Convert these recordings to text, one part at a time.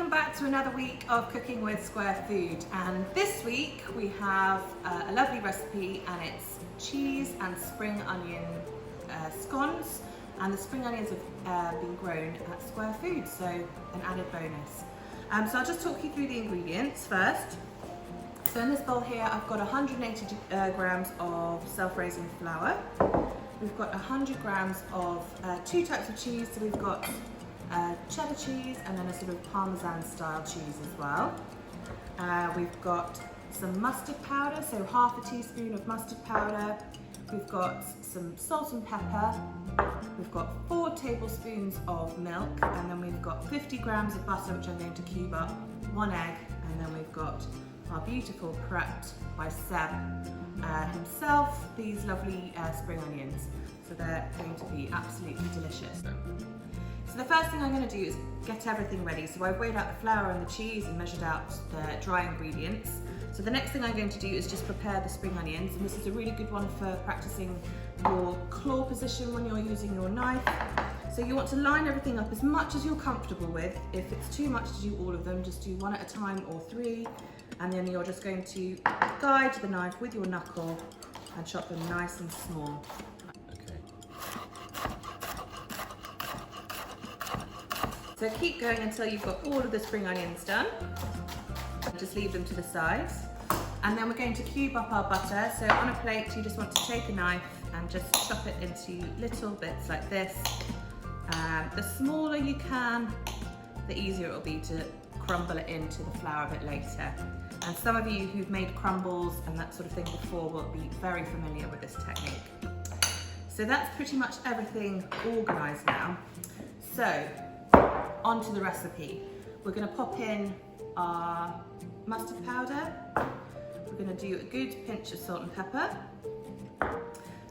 Welcome back to another week of Cooking with Square Food, and this week we have a lovely recipe, and it's cheese and spring onion scones, and the spring onions have been grown at Square Food, so an added bonus. So I'll just talk you through the ingredients first. So in this bowl here I've got 180 grams of self-raising flour. We've got 100 grams of two types of cheese, so we've got cheddar cheese and then a sort of Parmesan style cheese as well. We've got some mustard powder, so half a teaspoon of mustard powder. We've got some salt and pepper. We've got 4 tablespoons of milk, and then we've got 50 grams of butter, which I'm going to cube up, 1 egg, and then we've got our beautiful prepped by Seb himself, these lovely spring onions. So they're going to be absolutely delicious. So the first thing I'm going to do is get everything ready. So I've weighed out the flour and the cheese and measured out the dry ingredients. So the next thing I'm going to do is just prepare the spring onions, and this is a really good one for practicing your claw position when you're using your knife. So you want to line everything up as much as you're comfortable with. If it's too much to do all of them, just do 1 at a time or 3, and then you're just going to guide the knife with your knuckle and chop them nice and small. So keep going until you've got all of the spring onions done. Just leave them to the sides. And then we're going to cube up our butter. So on a plate, you just want to take a knife and just chop it into little bits like this. The smaller you can, the easier it will be to crumble it into the flour a bit later. And some of you who've made crumbles and that sort of thing before will be very familiar with this technique. So that's pretty much everything organised now. So onto the recipe. We're going to pop in our mustard powder. We're going to do a good pinch of salt and pepper,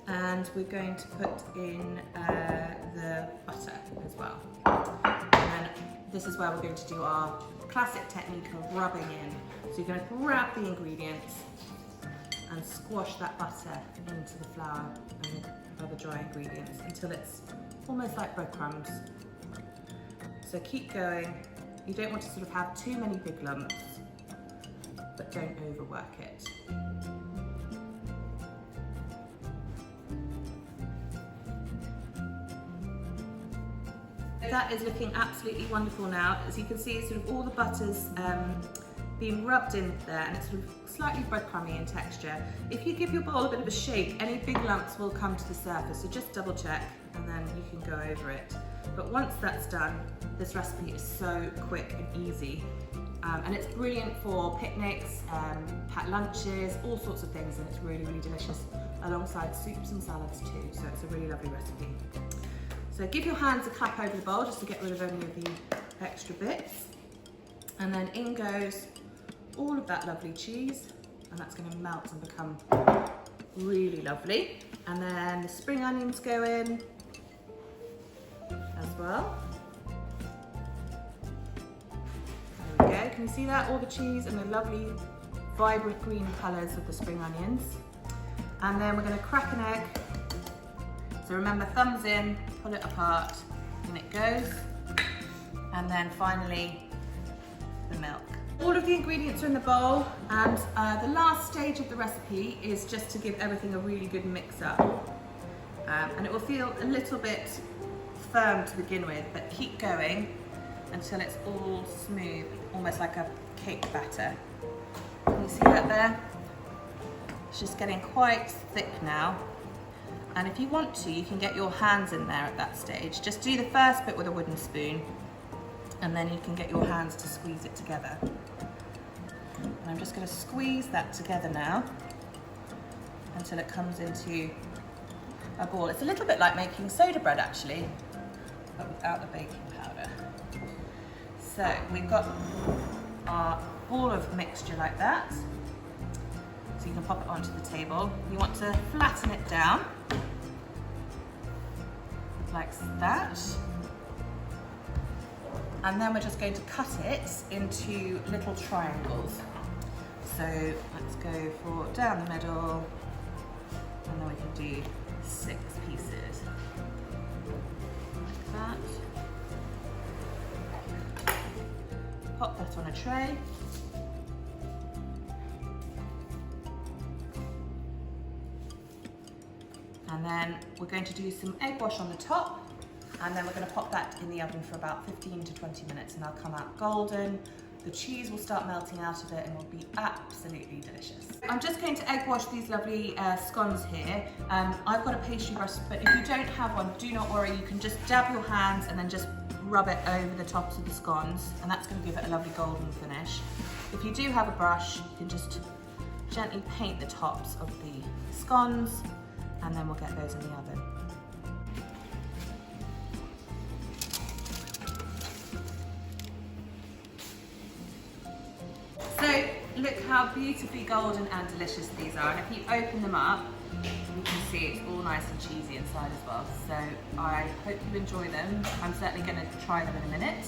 and we're going to put in the butter as well. And then this is where we're going to do our classic technique of rubbing in. So you're going to grab the ingredients and squash that butter into the flour and the other dry ingredients until it's almost like breadcrumbs. So keep going. You don't want to sort of have too many big lumps, but don't overwork it. That is looking absolutely wonderful now. As you can see, sort of all the butter's being rubbed in there, and it's sort of slightly breadcrumby in texture. If you give your bowl a bit of a shake, any big lumps will come to the surface, so just double check and then you can go over it. But once that's done, this recipe is so quick and easy. And it's brilliant for picnics, packed lunches, all sorts of things, and it's really, really delicious alongside soups and salads too. So it's a really lovely recipe. So give your hands a clap over the bowl just to get rid of any of the extra bits. And then in goes all of that lovely cheese, and that's going to melt and become really lovely. And then the spring onions go in as well. There we go. Can you see that? All the cheese and the lovely vibrant green colours of the spring onions. And then we're going to crack an egg. So remember, thumbs in, pull it apart, and it goes. And then finally, the milk. All of the ingredients are in the bowl, and the last stage of the recipe is just to give everything a really good mix up. And it will feel a little bit firm to begin with, but keep going until it's all smooth, almost like a cake batter. Can you see that there? It's just getting quite thick now. And if you want to, you can get your hands in there at that stage. Just do the first bit with a wooden spoon, and then you can get your hands to squeeze it together. And I'm just going to squeeze that together now until it comes into a ball. It's a little bit like making soda bread actually, but without the baking powder. So we've got our ball of mixture like that. So you can pop it onto the table. You want to flatten it down like that. And then we're just going to cut it into little triangles. So let's go for down the middle, and then we can do 6 pieces like that. Pop butter on a tray. And then we're going to do some egg wash on the top, and then we're going to pop that in the oven for about 15 to 20 minutes, and they'll come out golden. The cheese will start melting out of it and will be absolutely delicious. I'm just going to egg wash these lovely scones here. I've got a pastry brush, but if you don't have one, do not worry. You can just dab your hands and then just rub it over the tops of the scones, and that's going to give it a lovely golden finish. If you do have a brush, you can just gently paint the tops of the scones, and then we'll get those in the oven. So look how beautifully golden and delicious these are, and if you open them up, you can see it's all nice and cheesy inside as well. So I hope you enjoy them. I'm certainly going to try them in a minute.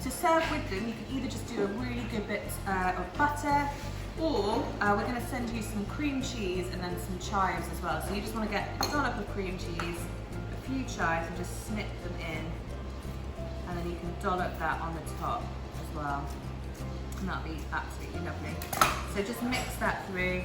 To serve with them, you can either just do a really good bit of butter, or we're going to send you some cream cheese and then some chives as well. So you just want to get a dollop of cream cheese, a few chives, and just snip them in, and then you can dollop that on the top as well. And that'll be absolutely lovely. So just mix that through.